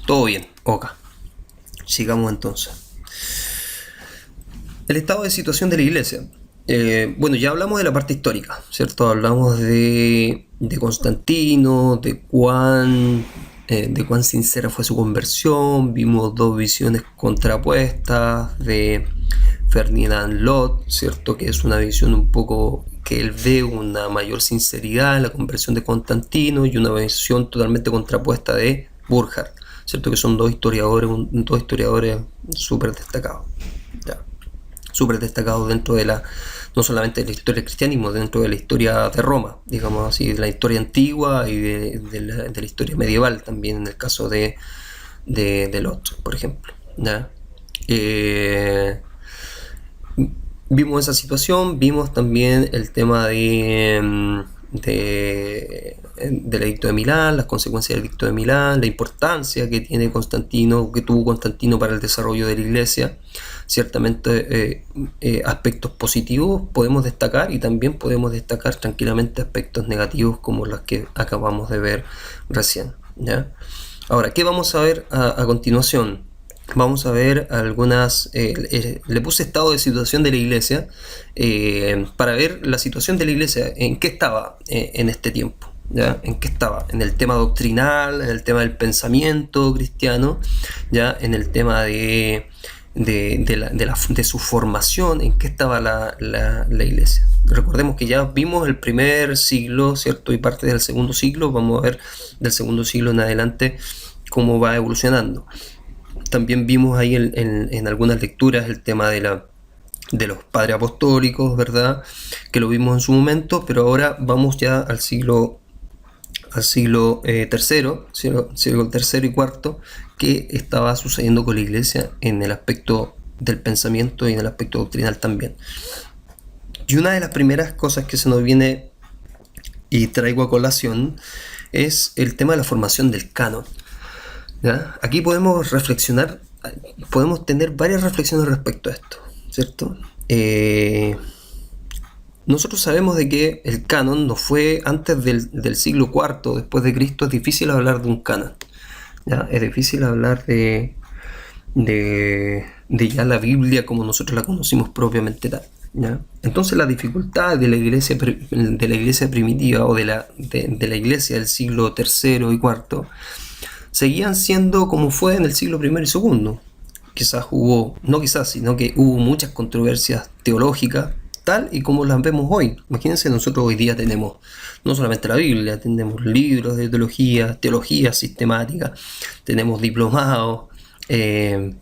Todo bien, ok. Sigamos entonces. El estado de situación de la iglesia. Bueno, ya hablamos de la parte histórica, ¿cierto? Hablamos de Constantino, de cuán sincera fue su conversión. Vimos dos visiones contrapuestas de Ferdinand Lot, ¿cierto? Que es una visión un poco que él ve una mayor sinceridad en la conversión de Constantino, y una visión totalmente contrapuesta de Burckhardt, ¿cierto? Que son dos historiadores súper destacados. Ya. Súper destacados dentro de no solamente de la historia del cristianismo, dentro de la historia de Roma, digamos así, de la historia antigua y de la historia medieval también, en el caso de Lot, por ejemplo. ¿Ya? Vimos esa situación, vimos también el tema del edicto de Milán, las consecuencias del edicto de Milán, la importancia que tuvo Constantino para el desarrollo de la iglesia. Ciertamente aspectos positivos podemos destacar, y también podemos destacar tranquilamente aspectos negativos como los que acabamos de ver recién, ¿ya? Ahora, ¿qué vamos a ver a continuación? Vamos a ver algunas, le puse estado de situación de la iglesia para ver la situación de la iglesia, en qué estaba en este tiempo. ¿Ya? ¿En qué estaba? En el tema doctrinal, en el tema del pensamiento cristiano, ¿ya? En el tema de su formación, en qué estaba la iglesia. Recordemos que ya vimos el primer siglo, ¿cierto? Y parte del segundo siglo. Vamos a ver del segundo siglo en adelante cómo va evolucionando. También vimos ahí en algunas lecturas el tema de los padres apostólicos, ¿verdad? Que lo vimos en su momento, pero ahora vamos ya al siglo tercero, siglo tercero y cuarto, que estaba sucediendo con la iglesia en el aspecto del pensamiento y en el aspecto doctrinal también. Y una de las primeras cosas que se nos viene y traigo a colación es el tema de la formación del canon. ¿Ya? Aquí podemos reflexionar, podemos tener varias reflexiones respecto a esto, ¿cierto? Nosotros sabemos de que el canon no fue antes del siglo IV después de Cristo. Es difícil hablar de un canon, ¿ya? Es difícil hablar de ya la Biblia como nosotros la conocimos propiamente tal, ¿ya? Entonces la dificultad de la iglesia primitiva, o de la iglesia del siglo III y IV, seguían siendo como fue en el siglo I y II. Sino que hubo muchas controversias teológicas, tal y como las vemos hoy. Imagínense, nosotros hoy día tenemos no solamente la Biblia, tenemos libros de teología sistemática, tenemos diplomados de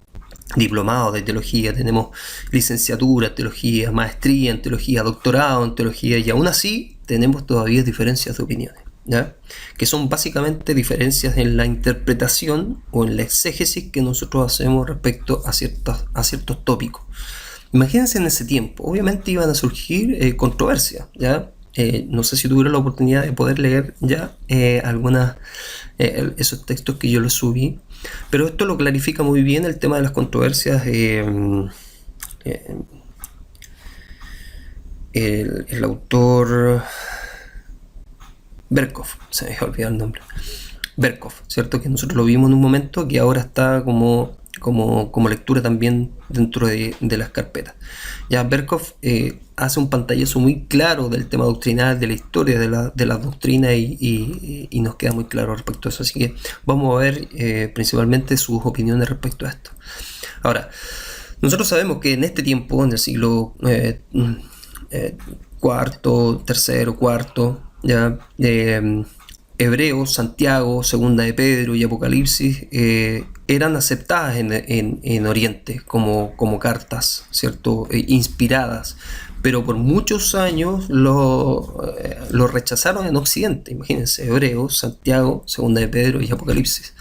teología, tenemos licenciatura en teología, maestría en teología, doctorado en teología, y aún así tenemos todavía diferencias de opiniones, ¿ya? Que son básicamente diferencias en la interpretación o en la exégesis que nosotros hacemos respecto a ciertos tópicos. Imagínense en ese tiempo, obviamente iban a surgir controversias, ¿ya? No sé si tuvieron la oportunidad de poder leer ya esos textos que yo les subí, pero esto lo clarifica muy bien el tema de las controversias. El autor Berkov, se me había olvidado el nombre, Berkov, ¿cierto? Que nosotros lo vimos en un momento, que ahora está como lectura también dentro de las carpetas. Ya Berkov hace un pantallazo muy claro del tema doctrinal, de la historia de la doctrina, y nos queda muy claro respecto a eso. Así que vamos a ver principalmente sus opiniones respecto a esto. Ahora, nosotros sabemos que en este tiempo, en el siglo cuarto, tercero, cuarto, ya Hebreos, Santiago, Segunda de Pedro y Apocalipsis eran aceptadas en Oriente como cartas, ¿cierto? Inspiradas, pero por muchos años lo rechazaron en Occidente. Imagínense, Hebreos, Santiago, Segunda de Pedro y Apocalipsis,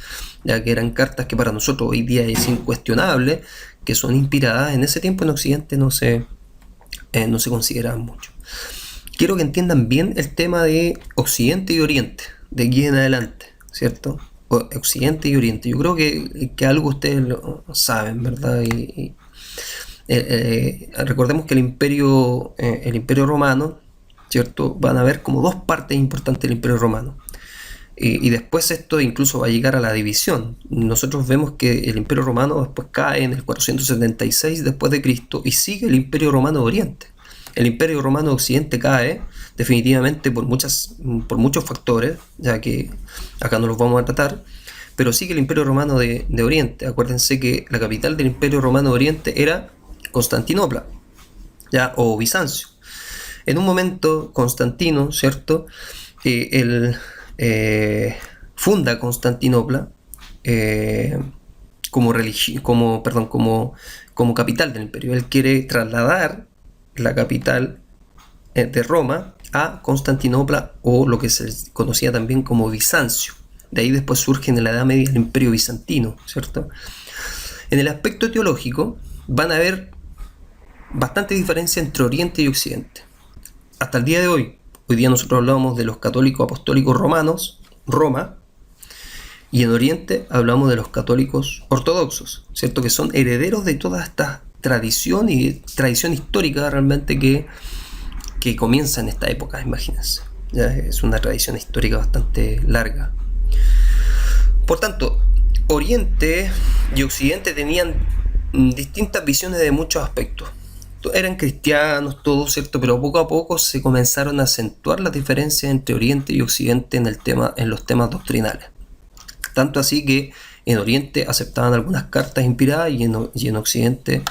ya que eran cartas que para nosotros hoy día es incuestionable que son inspiradas. En ese tiempo en Occidente no se consideraban mucho. Quiero que entiendan bien el tema de Occidente y Oriente, de aquí en adelante, ¿cierto? Occidente y Oriente. Yo creo que algo ustedes lo saben, ¿verdad? Recordemos que el imperio romano, ¿cierto? Van a haber como dos partes importantes del imperio romano. Y después esto incluso va a llegar a la división. Nosotros vemos que el Imperio Romano después cae en el 476 después de Cristo y sigue el Imperio Romano de Oriente. El Imperio Romano de Occidente cae definitivamente por muchos factores, ya que acá no los vamos a tratar, pero sigue el Imperio Romano de Oriente. Acuérdense que la capital del Imperio Romano de Oriente era Constantinopla, ¿ya? O Bizancio. En un momento Constantino, ¿cierto? Él funda Constantinopla como capital del imperio. Él quiere trasladar la capital de Roma a Constantinopla, o lo que se conocía también como Bizancio. De ahí después surge en la Edad Media el Imperio Bizantino, ¿cierto? En el aspecto teológico van a haber bastante diferencia entre Oriente y Occidente. Hasta el día de hoy día nosotros hablamos de los católicos apostólicos romanos, Roma, y en Oriente hablamos de los católicos ortodoxos, ¿cierto? Que son herederos de toda esta tradición histórica realmente que comienza en esta época, imagínense. Ya es una tradición histórica bastante larga. Por tanto, Oriente y Occidente tenían distintas visiones de muchos aspectos. Eran cristianos todos, ¿cierto? Pero poco a poco se comenzaron a acentuar las diferencias entre Oriente y Occidente en los temas doctrinales. Tanto así que en Oriente aceptaban algunas cartas inspiradas y en Occidente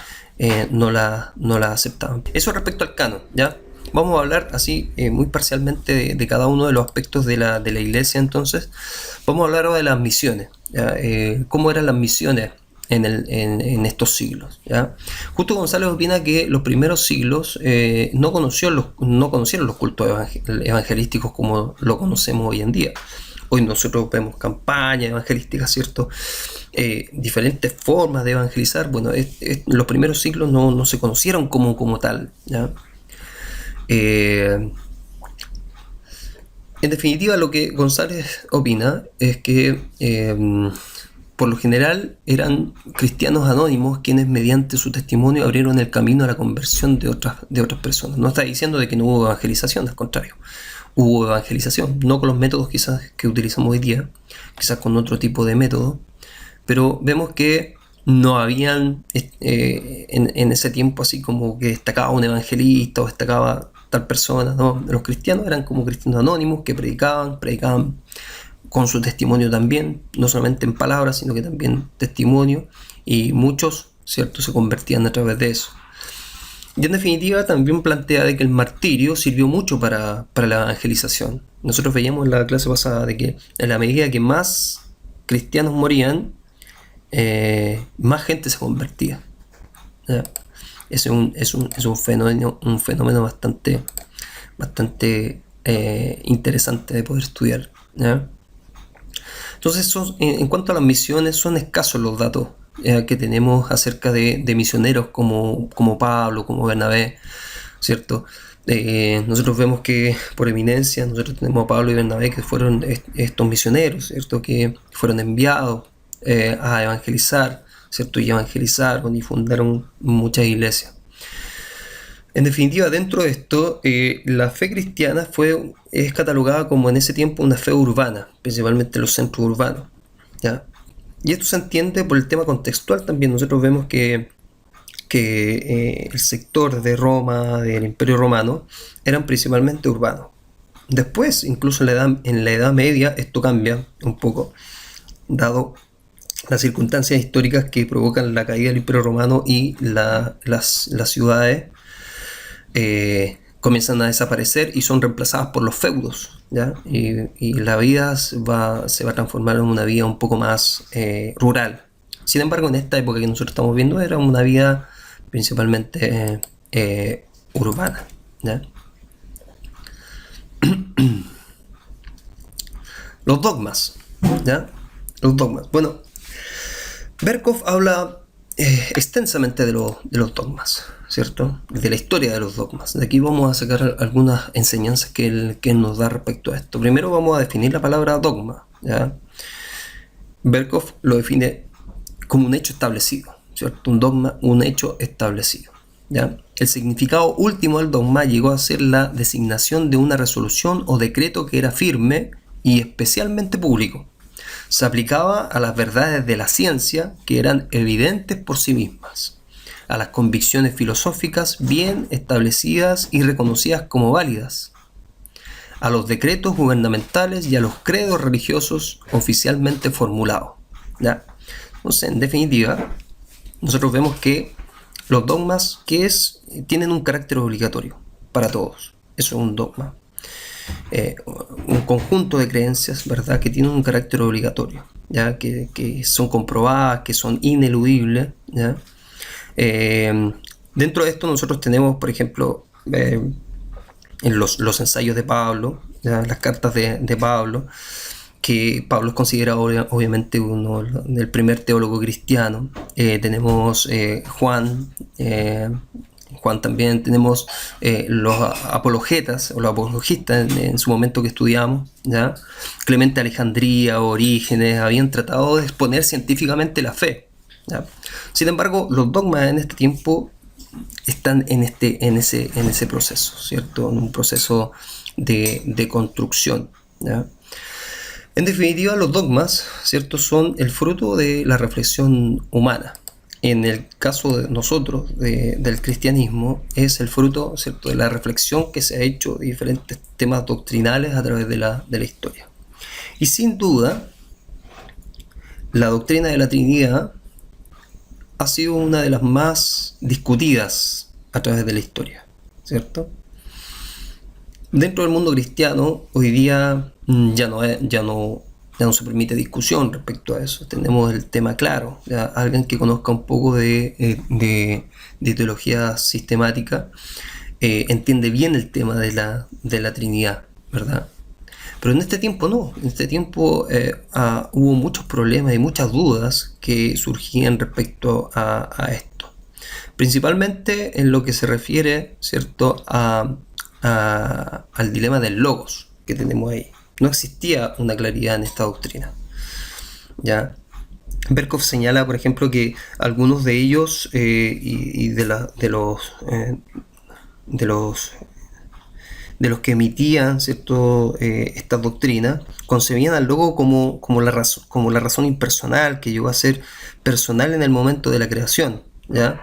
no las aceptaban. Eso respecto al canon, ¿ya? Vamos a hablar así muy parcialmente de cada uno de los aspectos de la iglesia. Entonces vamos a hablar ahora de las misiones, ¿ya? ¿Cómo eran las misiones en estos siglos, ¿ya? Justo González opina que los primeros siglos no conocieron los cultos evangelísticos como lo conocemos hoy en día. Hoy nosotros vemos campañas evangelísticas, ¿cierto? Diferentes formas de evangelizar. Bueno, los primeros siglos no se conocieron como tal, ¿ya? En definitiva, lo que González opina es que por lo general eran cristianos anónimos quienes mediante su testimonio abrieron el camino a la conversión de otras personas. No está diciendo de que no hubo evangelización, al contrario. Hubo evangelización, no con los métodos quizás que utilizamos hoy día, quizás con otro tipo de método, pero vemos que no habían en ese tiempo así como que destacaba un evangelista o destacaba tal persona, ¿no? Los cristianos eran como cristianos anónimos que predicaban con su testimonio también, no solamente en palabras, sino que también testimonio, y muchos, ¿cierto?, se convertían a través de eso. Y en definitiva también plantea de que el martirio sirvió mucho para la evangelización. Nosotros veíamos en la clase pasada de que en la medida que más cristianos morían, más gente se convertía, ¿ya? Es un fenómeno bastante interesante de poder estudiar, ¿ya? Entonces, en cuanto a las misiones, son escasos los datos que tenemos acerca de misioneros como Pablo, como Bernabé, ¿cierto? Nosotros vemos que por eminencia nosotros tenemos a Pablo y Bernabé, que fueron estos misioneros, ¿cierto? Que fueron enviados a evangelizar, ¿cierto? Y evangelizaron y fundaron muchas iglesias. En definitiva, dentro de esto, la fe cristiana es catalogada como en ese tiempo una fe urbana, principalmente en los centros urbanos, ¿ya? Y esto se entiende por el tema contextual también. Nosotros vemos que el sector de Roma, del Imperio Romano, eran principalmente urbanos. Después, incluso en la Edad Media, esto cambia un poco, dado las circunstancias históricas que provocan la caída del Imperio Romano y las ciudades comienzan a desaparecer y son reemplazadas por los feudos, ¿ya? Y la vida se va a transformar en una vida un poco más rural. Sin embargo, en esta época que nosotros estamos viendo era una vida principalmente urbana, ¿ya? Los dogmas, ¿ya? Los dogmas. Bueno, Berkov habla extensamente de los dogmas, ¿cierto? De la historia de los dogmas. De aquí vamos a sacar algunas enseñanzas que él nos da respecto a esto. Primero vamos a definir la palabra dogma, ¿ya? Berkov lo define como un hecho establecido, ¿cierto? Un dogma, un hecho establecido, ¿ya? El significado último del dogma llegó a ser la designación de una resolución o decreto que era firme y especialmente público. Se aplicaba a las verdades de la ciencia que eran evidentes por sí mismas, a las convicciones filosóficas bien establecidas y reconocidas como válidas, a los decretos gubernamentales y a los credos religiosos oficialmente formulados. ¿Ya? Entonces, en definitiva, nosotros vemos que los dogmas tienen un carácter obligatorio para todos. Eso es un dogma. Un conjunto de creencias, ¿verdad?, que tienen un carácter obligatorio, ¿ya? Que son comprobadas, que son ineludibles, ¿ya? Dentro de esto nosotros tenemos, por ejemplo, en los ensayos de Pablo, ¿ya?, las cartas de Pablo, que Pablo es considerado obviamente el primer teólogo cristiano. Tenemos Juan también, tenemos los apologetas o los apologistas en su momento que estudiamos, ¿ya? Clemente de Alejandría, Orígenes, habían tratado de exponer científicamente la fe, ¿ya? Sin embargo, los dogmas en este tiempo están en ese proceso, ¿cierto? En un proceso de construcción, ¿ya? En definitiva, los dogmas, ¿cierto?, son el fruto de la reflexión humana. En el caso de nosotros, del cristianismo, es el fruto, ¿cierto?, de la reflexión que se ha hecho de diferentes temas doctrinales a través de la historia. Y sin duda, la doctrina de la Trinidad ha sido una de las más discutidas a través de la historia, ¿cierto? Dentro del mundo cristiano, hoy día ya no se permite discusión respecto a eso. Tenemos el tema claro. ¿Ya? Alguien que conozca un poco de teología sistemática entiende bien el tema de la Trinidad, ¿verdad? Pero en este tiempo no. En este tiempo hubo muchos problemas y muchas dudas que surgían respecto a esto. Principalmente en lo que se refiere, ¿cierto?, al dilema del logos que tenemos ahí. No existía una claridad en esta doctrina, ¿ya? Berkhoff señala, por ejemplo, que algunos de ellos y de los que emitían, ¿cierto?, estas doctrinas, concebían al logo como la razón impersonal que llegó a ser personal en el momento de la creación, ¿ya?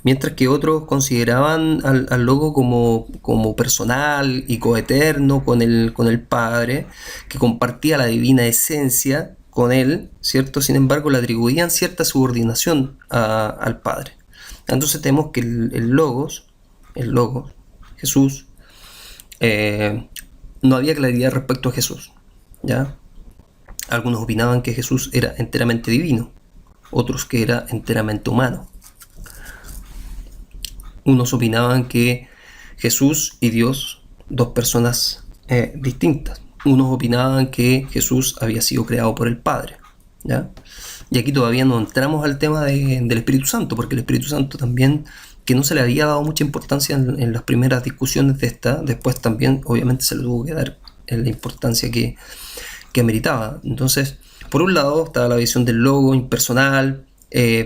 Mientras que otros consideraban al logo como personal y coeterno con el Padre, que compartía la divina esencia con él, ¿cierto? Sin embargo, le atribuían cierta subordinación al Padre. Entonces tenemos que el Logos, Jesús, no había claridad respecto a Jesús, ¿ya? Algunos opinaban que Jesús era enteramente divino, otros que era enteramente humano. Unos opinaban que Jesús y Dios, dos personas distintas. Unos opinaban que Jesús había sido creado por el Padre, ¿ya? Y aquí todavía no entramos al tema del Espíritu Santo, porque el Espíritu Santo también, que no se le había dado mucha importancia en las primeras discusiones de esta, después también obviamente se le tuvo que dar la importancia que meritaba. Entonces, por un lado estaba la visión del logo impersonal,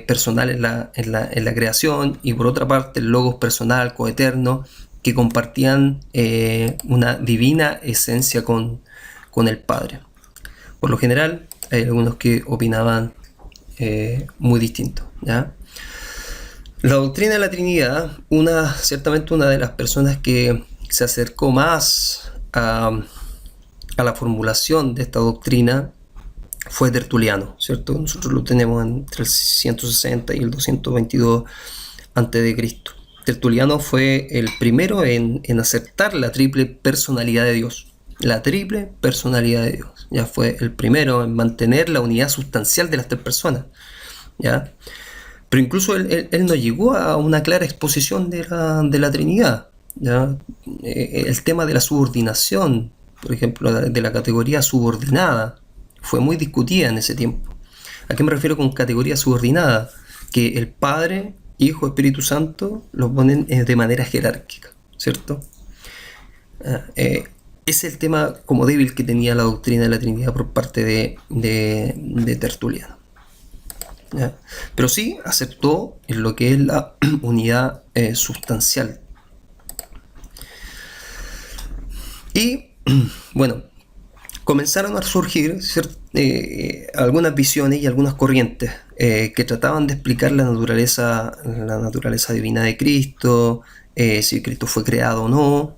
personal en la creación, y por otra parte el logos personal, coeterno, que compartían una divina esencia con el Padre. Por lo general hay algunos que opinaban muy distinto, ¿ya? La doctrina de la Trinidad, ciertamente una de las personas que se acercó más a la formulación de esta doctrina fue Tertuliano, ¿cierto? Nosotros lo tenemos entre el 160 y el 222 a.C. Tertuliano fue el primero en aceptar la triple personalidad de Dios. La triple personalidad de Dios. Ya fue el primero en mantener la unidad sustancial de las tres personas, ¿ya? Pero incluso él no llegó a una clara exposición de la Trinidad, ¿ya? El tema de la subordinación, por ejemplo, de la categoría subordinada, fue muy discutida en ese tiempo. ¿A qué me refiero con categoría subordinada? Que el Padre, Hijo, Espíritu Santo los ponen de manera jerárquica, ¿cierto? Ese es el tema como débil que tenía la doctrina de la Trinidad por parte de Tertuliano, ¿ya? Pero sí aceptó en lo que es la unidad sustancial. Y bueno, comenzaron a surgir algunas visiones y algunas corrientes que trataban de explicar la naturaleza divina de Cristo, si Cristo fue creado o no,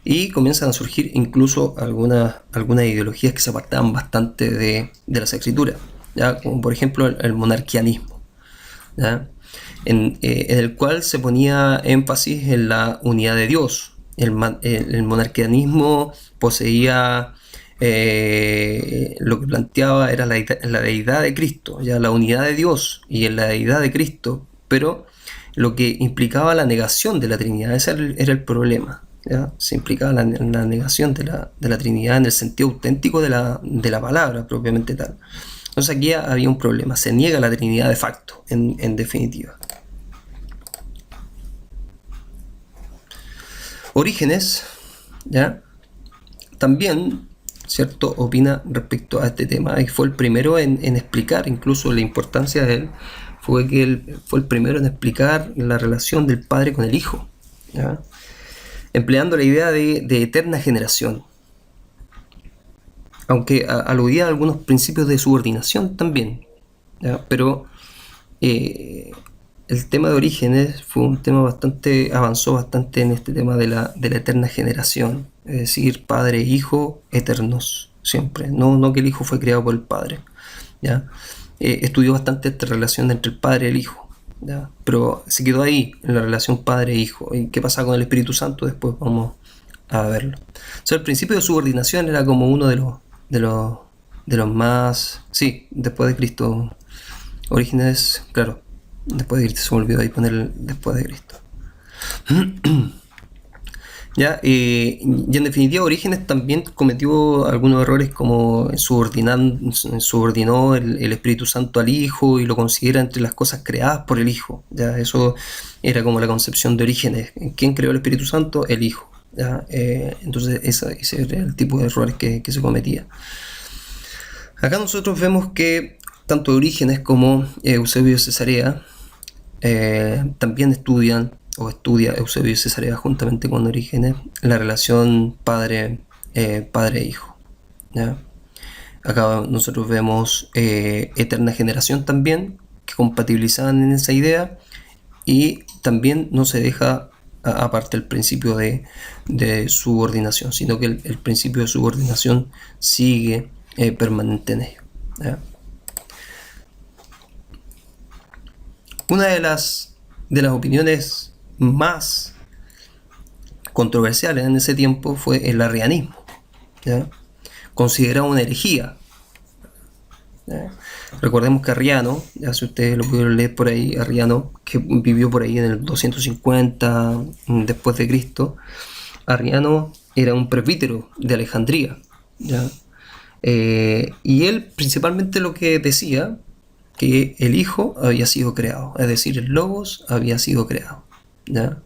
y comienzan a surgir incluso algunas ideologías que se apartaban bastante de las escrituras, ¿ya? Como por ejemplo el monarquianismo, ¿ya? En el cual se ponía énfasis en la unidad de Dios. El monarquianismo poseía, lo que planteaba era la deidad de Cristo, ya la unidad de Dios y en la deidad de Cristo, pero lo que implicaba la negación de la Trinidad, ese era el problema. ¿Ya? Se implicaba la negación de la Trinidad en el sentido auténtico de la palabra propiamente tal. Entonces aquí había un problema, se niega la Trinidad de facto, en definitiva. Orígenes, ¿ya? También, ¿cierto?, opina respecto a este tema y fue el primero en explicar incluso la importancia de él, fue que él fue el primero en explicar la relación del Padre con el Hijo, ¿ya? Empleando la idea de eterna generación, aunque aludía a algunos principios de subordinación también, ¿ya? Pero el tema de Orígenes fue un tema avanzó bastante en este tema de la eterna generación, es decir, padre e hijo eternos, siempre, no que el hijo fue creado por el padre, ¿ya? Estudió bastante esta relación entre el padre y el hijo, ¿ya? Pero se quedó ahí, en la relación padre e hijo. ¿Y qué pasa con el Espíritu Santo? Después vamos a verlo. O sea, el principio de subordinación era como uno de los más... Sí, después de Cristo. Orígenes, claro, después de Cristo, se me olvidó ahí poner después de Cristo. ¿Ya? Y en definitiva, Orígenes también cometió algunos errores, como subordinó el Espíritu Santo al Hijo y lo considera entre las cosas creadas por el Hijo. ¿Ya? Eso era como la concepción de Orígenes. ¿Quién creó el Espíritu Santo? El Hijo. ¿Ya? Entonces ese era el tipo de errores que se cometía. Acá nosotros vemos que tanto Orígenes como Eusebio de Cesarea también estudia Eusebio de Cesarea juntamente con Orígenes la relación padre e hijo, ¿ya? Acá nosotros vemos eterna generación también, que compatibilizaban en esa idea, y también no se deja aparte el principio de subordinación, sino que el principio de subordinación sigue permanente en ello, ¿ya? Una de las opiniones más controversiales en ese tiempo fue el arrianismo, ¿ya? Considerado una herejía, ¿ya? Recordemos que Arriano, ya si ustedes lo pudieron leer por ahí, Arriano, que vivió por ahí en el 250 después de Cristo, Arriano era un presbítero de Alejandría, ¿ya? Y él principalmente lo que decía, que el Hijo había sido creado, es decir, el Logos había sido creado, ¿ya?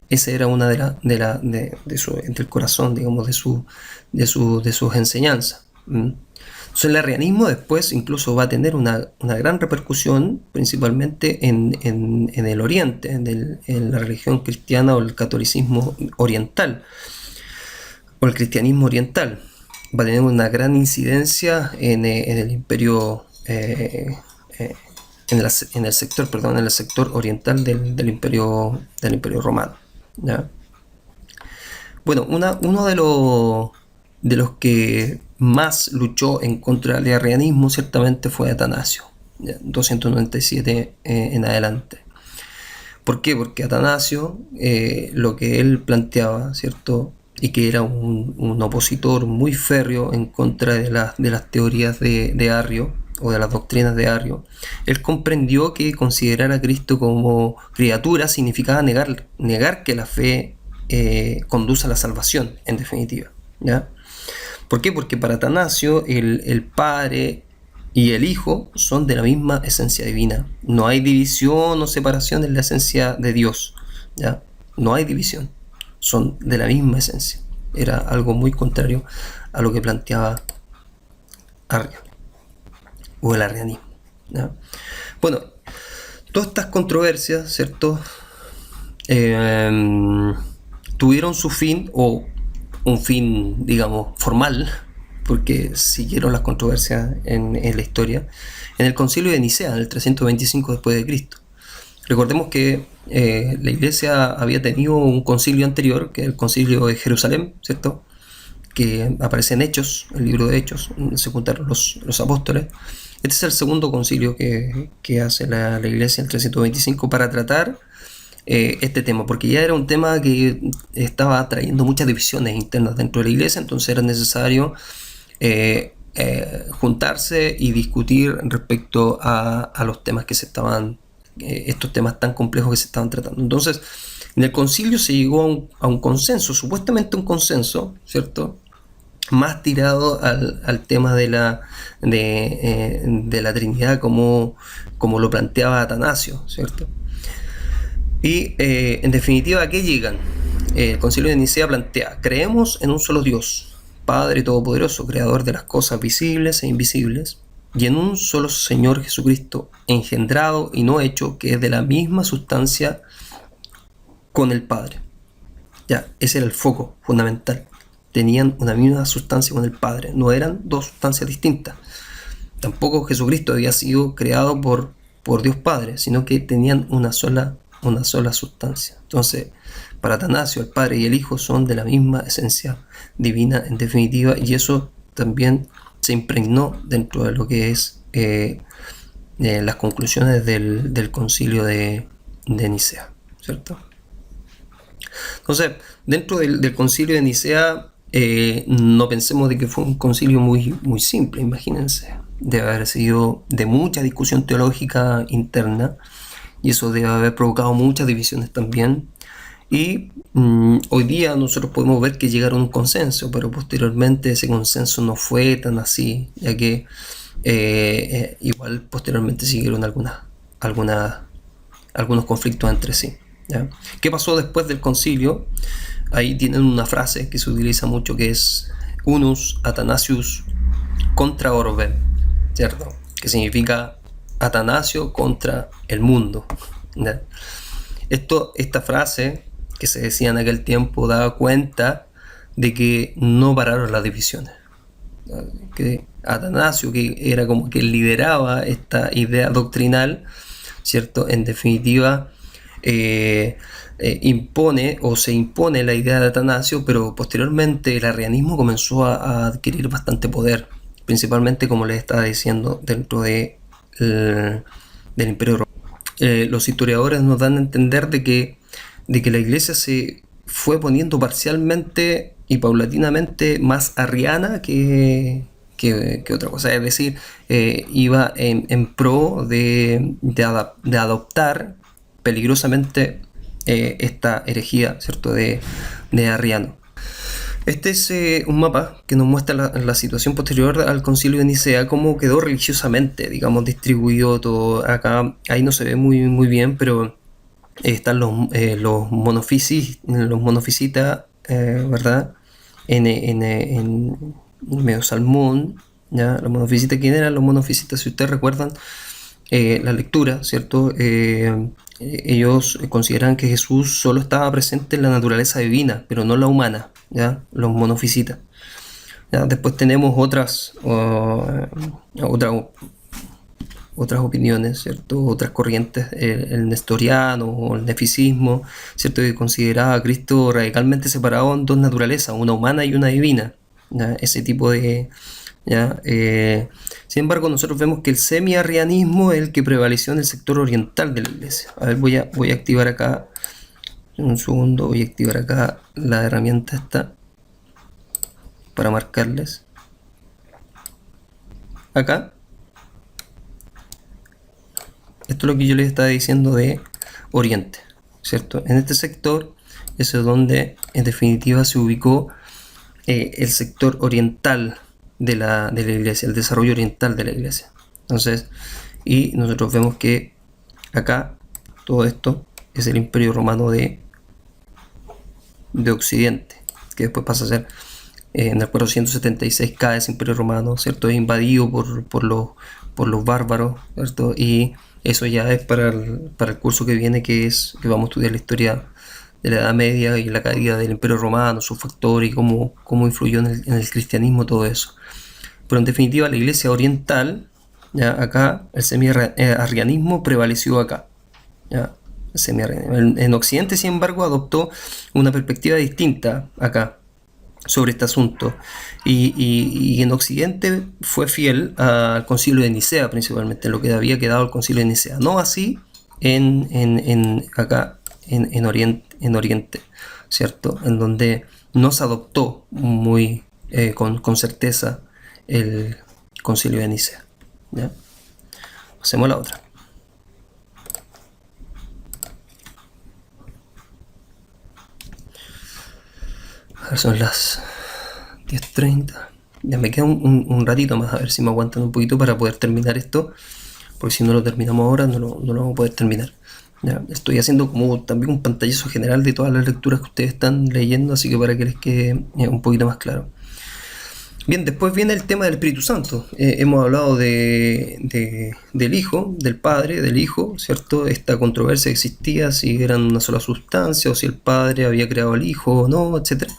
Esa era una del corazón, digamos, de sus enseñanzas. Entonces el arrianismo después incluso va a tener una gran repercusión, principalmente en el Oriente, en la religión cristiana o el catolicismo oriental, o el cristianismo oriental. Va a tener una gran incidencia en el imperio, en el sector oriental del imperio romano, ¿ya? Bueno, uno de los que más luchó en contra del arrianismo ciertamente fue Atanasio, ¿ya? 297 en adelante. ¿Por qué? Porque Atanasio, lo que él planteaba, ¿cierto?, y que era un opositor muy férreo en contra de las teorías de Arrio, o de las doctrinas de Arrio, él comprendió que considerar a Cristo como criatura significaba negar que la fe conduce a la salvación, en definitiva, ¿ya? ¿Por qué? Porque para Atanasio el Padre y el Hijo son de la misma esencia divina. No hay división o separación en la esencia de Dios, ¿ya? No hay división, son de la misma esencia. Era algo muy contrario a lo que planteaba Arrio, o el arrianismo, ¿ya? Bueno, todas estas controversias, ¿cierto?, tuvieron su fin, o un fin, digamos, formal, porque siguieron las controversias en la historia, en el concilio de Nicea, en el 325 después de Cristo. Recordemos que la Iglesia había tenido un concilio anterior, que es el concilio de Jerusalén, ¿cierto?, que aparece en Hechos, el libro de Hechos, se juntaron los apóstoles. Este es el segundo concilio que hace la Iglesia, el 325, para tratar este tema, porque ya era un tema que estaba trayendo muchas divisiones internas dentro de la Iglesia, entonces era necesario juntarse y discutir respecto a los temas que se estaban, estos temas tan complejos que se estaban tratando. Entonces, en el concilio se llegó a un consenso, supuestamente un consenso, ¿cierto?, más tirado al tema de la Trinidad como lo planteaba Atanasio, ¿cierto? Y en definitiva, ¿a qué llegan? El concilio de Nicea plantea: creemos en un solo Dios, Padre Todopoderoso, Creador de las cosas visibles e invisibles, y en un solo Señor Jesucristo, engendrado y no hecho, que es de la misma sustancia con el Padre. Ya, ese era el foco fundamental. Tenían una misma sustancia con el Padre, no eran dos sustancias distintas. Tampoco Jesucristo había sido creado por Dios Padre, sino que tenían una sola sustancia. Entonces, para Atanasio, el Padre y el Hijo son de la misma esencia divina, en definitiva, y eso también se impregnó dentro de lo que es las conclusiones del concilio de Nicea, ¿cierto? Entonces, dentro del concilio de Nicea, no pensemos de que fue un concilio muy, muy simple, imagínense. Debe haber sido de mucha discusión teológica interna, y eso debe haber provocado muchas divisiones también. Y hoy día nosotros podemos ver que llegaron a un consenso, pero posteriormente ese consenso no fue tan así, ya que igual posteriormente siguieron algunos conflictos entre sí, ¿ya? ¿Qué pasó después del concilio? Ahí tienen una frase que se utiliza mucho, que es unus Athanasius contra orbe, ¿cierto?, que significa Atanasio contra el mundo, ¿ya? Esta frase que se decía en aquel tiempo daba cuenta de que no pararon las divisiones, ¿ya? Que Atanasio, que era como que lideraba esta idea doctrinal, ¿cierto?, en definitiva se impone la idea de Atanasio, pero posteriormente el arrianismo comenzó a adquirir bastante poder, principalmente, como les estaba diciendo, dentro del Imperio Romano. Los historiadores nos dan a entender de que la Iglesia se fue poniendo parcialmente y paulatinamente más arriana que otra cosa, es decir, iba en pro de adoptar peligrosamente esta herejía, ¿cierto?, de Arriano. Este es un mapa que nos muestra la situación posterior al concilio de Nicea, cómo quedó religiosamente, digamos, distribuido todo. Acá, ahí no se ve muy, muy bien, pero están los monofisitas, ¿verdad?, en medio salmón, ¿ya? Los monofisitas, ¿quién eran los monofisitas? Si ustedes recuerdan la lectura, ¿cierto? Ellos consideran que Jesús solo estaba presente en la naturaleza divina, pero no la humana, ¿ya? Los monofisitas, ¿ya? Después tenemos otras opiniones, ¿cierto?, otras corrientes, el nestoriano o el nefisismo, ¿cierto?, que consideraba a Cristo radicalmente separado en dos naturalezas, una humana y una divina, ¿ya? Ese tipo de... ¿ya? Sin embargo, nosotros vemos que el semi-arrianismo es el que prevaleció en el sector oriental de la Iglesia. A ver, voy a activar acá, un segundo, voy a activar acá la herramienta esta para marcarles. Acá, esto es lo que yo les estaba diciendo de Oriente, ¿cierto? En este sector es donde en definitiva se ubicó el sector oriental de la Iglesia, el desarrollo oriental de la Iglesia. Entonces, y nosotros vemos que acá todo esto es el Imperio Romano de Occidente, que después pasa a ser en el 476 cae ese Imperio Romano, ¿cierto? Es invadido por los bárbaros, ¿cierto? Y eso ya es para el curso que viene, que vamos a estudiar la historia de la Edad Media y la caída del Imperio Romano, sus factores y cómo influyó en el cristianismo todo eso. Pero en definitiva la Iglesia oriental, ya acá el semi-arrianismo prevaleció acá. ¿Ya? En Occidente, sin embargo, adoptó una perspectiva distinta acá sobre este asunto. Y en Occidente fue fiel al Concilio de Nicea, principalmente, en lo que había quedado el Concilio de Nicea. No así acá en Oriente, ¿cierto? En donde no se adoptó muy con certeza el Concilio de Nicea. ¿Ya? Hacemos la otra. A ver, son las 10:30. Ya me queda un ratito más, a ver si me aguantan un poquito para poder terminar esto, porque si no lo terminamos ahora no lo vamos a poder terminar. Ya, estoy haciendo como también un pantallazo general de todas las lecturas que ustedes están leyendo, así que para que les quede un poquito más claro. Bien, después viene el tema del Espíritu Santo. Hemos hablado del Hijo, del Padre, del Hijo, ¿cierto? Esta controversia existía si eran una sola sustancia o si el Padre había creado al Hijo o no, etc.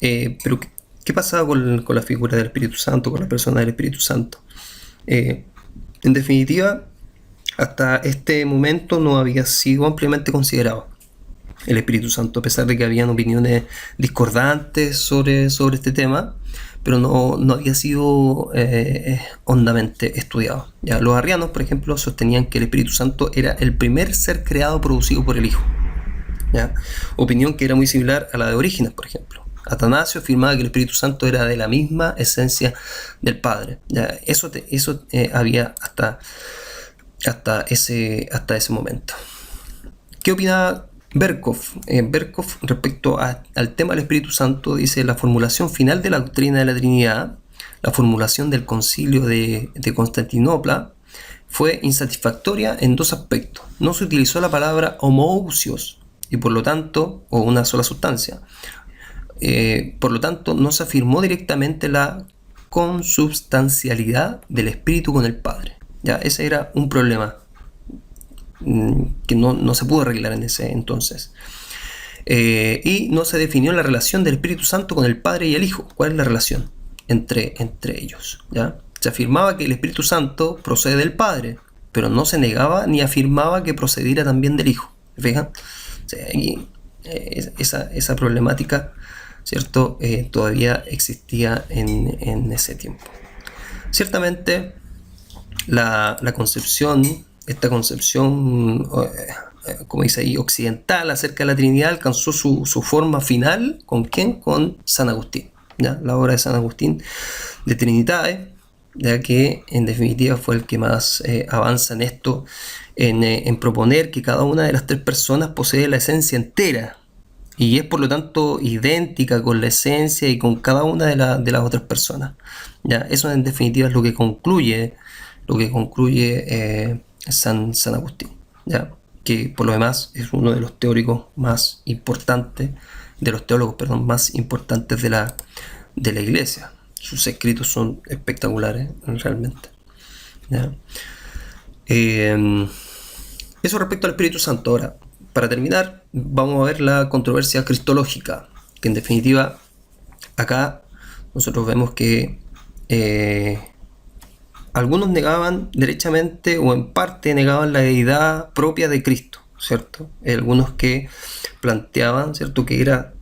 Pero ¿qué pasaba con la figura del Espíritu Santo, con la persona del Espíritu Santo? En definitiva, hasta este momento no había sido ampliamente considerado el Espíritu Santo, a pesar de que habían opiniones discordantes sobre este tema, pero no había sido hondamente estudiado. Ya, los arrianos, por ejemplo, sostenían que el Espíritu Santo era el primer ser creado producido por el Hijo. ¿Ya? Opinión que era muy similar a la de Orígenes, por ejemplo. Atanasio afirmaba que el Espíritu Santo era de la misma esencia del Padre. ¿Ya? Eso había hasta ese momento. ¿Qué opinaba Berkov? Berkov, respecto al tema del Espíritu Santo, dice: la formulación final de la doctrina de la Trinidad, la formulación del Concilio de Constantinopla, fue insatisfactoria en dos aspectos. No se utilizó la palabra homoousios, y por lo tanto, o una sola sustancia. Por lo tanto, no se afirmó directamente la consubstancialidad del Espíritu con el Padre. Ya, ese era un problema que no se pudo arreglar en ese entonces. Y no se definió la relación del Espíritu Santo con el Padre y el Hijo. ¿Cuál es la relación entre ellos? ¿Ya? Se afirmaba que el Espíritu Santo procede del Padre, pero no se negaba ni afirmaba que procediera también del Hijo. ¿Fijan? O sea, aquí, esa problemática, ¿cierto? Todavía existía en ese tiempo. Ciertamente, esta concepción, como dice ahí, occidental acerca de la Trinidad alcanzó su forma final. ¿Con quién? Con San Agustín. ¿Ya? La obra de San Agustín de Trinitae, ya que en definitiva fue el que más avanza en esto, en proponer que cada una de las tres personas posee la esencia entera y es por lo tanto idéntica con la esencia y con cada una de las otras personas. ¿Ya? Eso en definitiva es lo que concluye San Agustín, ¿ya? Que por lo demás es uno de los teóricos más importantes, más importantes de la Iglesia. Sus escritos son espectaculares, realmente. ¿Ya? Eso respecto al Espíritu Santo. Ahora, para terminar, vamos a ver la controversia cristológica, que en definitiva acá nosotros vemos que algunos negaban derechamente o en parte negaban la deidad propia de Cristo, ¿cierto? Algunos que planteaban, ¿cierto?, que era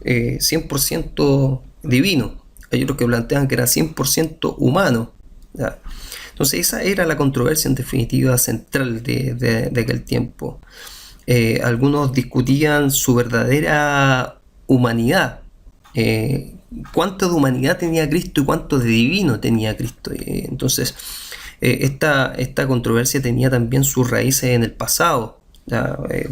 100% divino. Hay otros que planteaban que era 100% humano, ¿ya? Entonces esa era la controversia en definitiva central de aquel tiempo. Algunos discutían su verdadera humanidad. Cuánto de humanidad tenía Cristo y cuánto de divino tenía Cristo. Entonces esta controversia tenía también sus raíces en el pasado.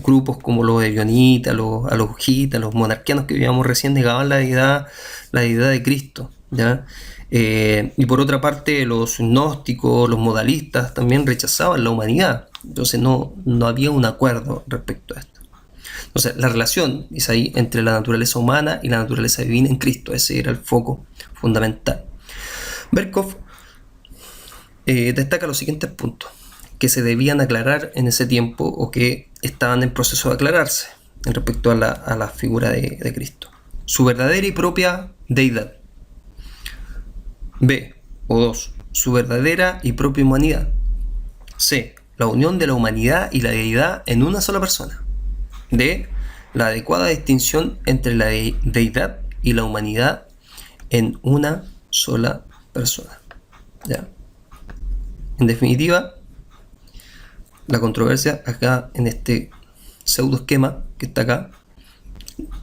Grupos como los ebionitas, los alogitas, los monarquianos que veíamos recién negaban la deidad de Cristo, ¿ya? Y por otra parte los gnósticos, los modalistas también rechazaban la humanidad. Entonces no había un acuerdo respecto a esto. Entonces la relación es ahí entre la naturaleza humana y la naturaleza divina en Cristo. Ese era el foco fundamental. Berkov destaca los siguientes puntos que se debían aclarar en ese tiempo o que estaban en proceso de aclararse. en respecto a la figura de Cristo. Su verdadera y propia deidad. B. O 2. Su verdadera y propia humanidad. C. La unión de la humanidad y la deidad en una sola persona. D. La adecuada distinción entre la deidad y la humanidad en una sola persona. ¿Ya? En definitiva, la controversia acá en este pseudo esquema que está acá: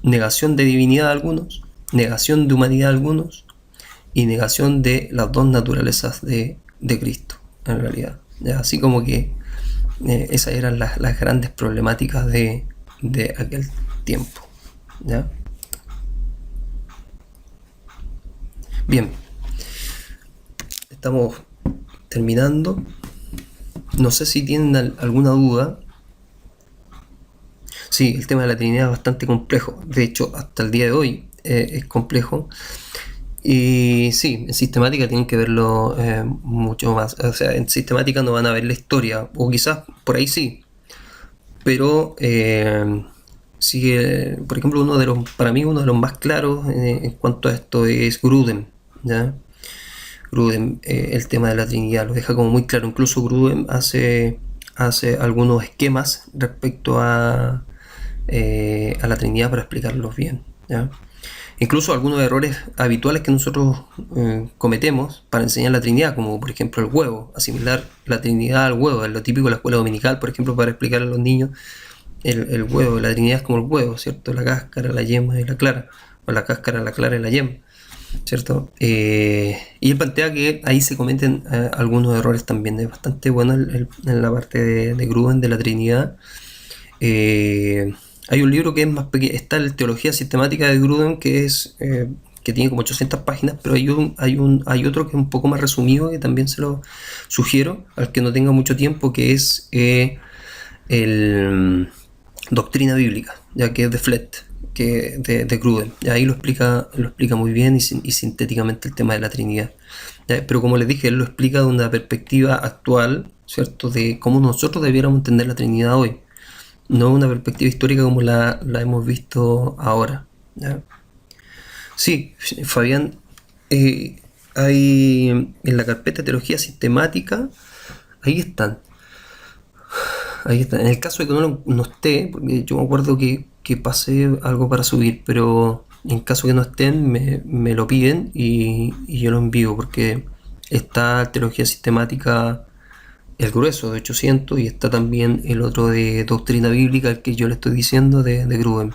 negación de divinidad de algunos, negación de humanidad de algunos y negación de las dos naturalezas de Cristo, en realidad. ¿Ya? Así como que esas eran las grandes problemáticas de aquel tiempo. ¿Ya? Bien, estamos terminando. No sé si tienen alguna duda. Sí, el tema de la Trinidad es bastante complejo. De hecho, hasta el día de hoy es complejo. Y sí, en sistemática tienen que verlo mucho más. O sea, en sistemática no van a ver la historia, o quizás por ahí sí. Pero sigue, por ejemplo, para mí uno de los más claros en cuanto a esto es Grudem, ¿ya? Grudem, el tema de la Trinidad lo deja como muy claro. Incluso Grudem hace algunos esquemas respecto a la Trinidad para explicarlos bien, ¿ya? Incluso algunos errores habituales que nosotros cometemos para enseñar la Trinidad, como por ejemplo el huevo, asimilar la Trinidad al huevo, es lo típico de la escuela dominical, por ejemplo, para explicar a los niños el huevo. La Trinidad es como el huevo, ¿cierto? La cáscara, la yema y la clara, o la cáscara, la clara y la yema, ¿cierto? Y él plantea que ahí se cometen algunos errores también. Es bastante bueno en la parte de Grudem de la Trinidad. Hay un libro que es más pequeño, está la Teología Sistemática de Grudem, que es que tiene como 800 páginas, pero hay otro que es un poco más resumido, que también se lo sugiero al que no tenga mucho tiempo, que es el Doctrina Bíblica, ya que es de Flett, que de Grudem. Y ahí lo explica muy bien y sintéticamente el tema de la Trinidad. Pero como les dije, él lo explica de una perspectiva actual, ¿cierto? De cómo nosotros debiéramos entender la Trinidad hoy, no una perspectiva histórica como la hemos visto ahora, ¿ya? Sí, Fabián, hay en la carpeta de Teología Sistemática, ahí están. Ahí está. En el caso de que no esté, porque yo me acuerdo que pasé algo para subir, pero en caso de que no estén, me lo piden y yo lo envío, porque está Teología Sistemática, el grueso de 800, y está también el otro de Doctrina Bíblica, el que yo le estoy diciendo de Grudem.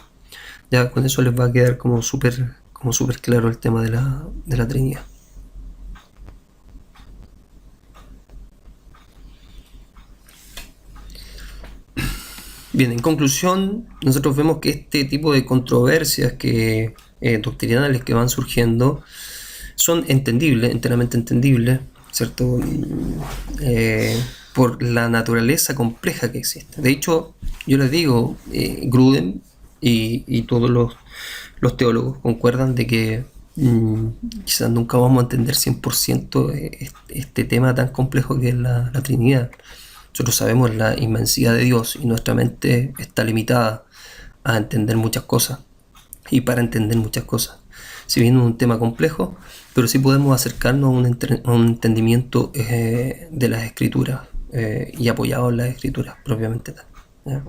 Ya con eso les va a quedar como súper claro el tema de la Trinidad. Bien, en conclusión, nosotros vemos que este tipo de controversias doctrinales que van surgiendo son entendibles, enteramente entendibles, ¿cierto? Por la naturaleza compleja que existe. De hecho, yo les digo, Grudem y todos los teólogos concuerdan de que quizás nunca vamos a entender 100% este tema tan complejo que es la Trinidad. Nosotros sabemos la inmensidad de Dios y nuestra mente está limitada a entender muchas cosas y para entender muchas cosas. Si bien es un tema complejo, pero sí podemos acercarnos a un entendimiento de las Escrituras y apoyado en las Escrituras propiamente tal, ¿ya?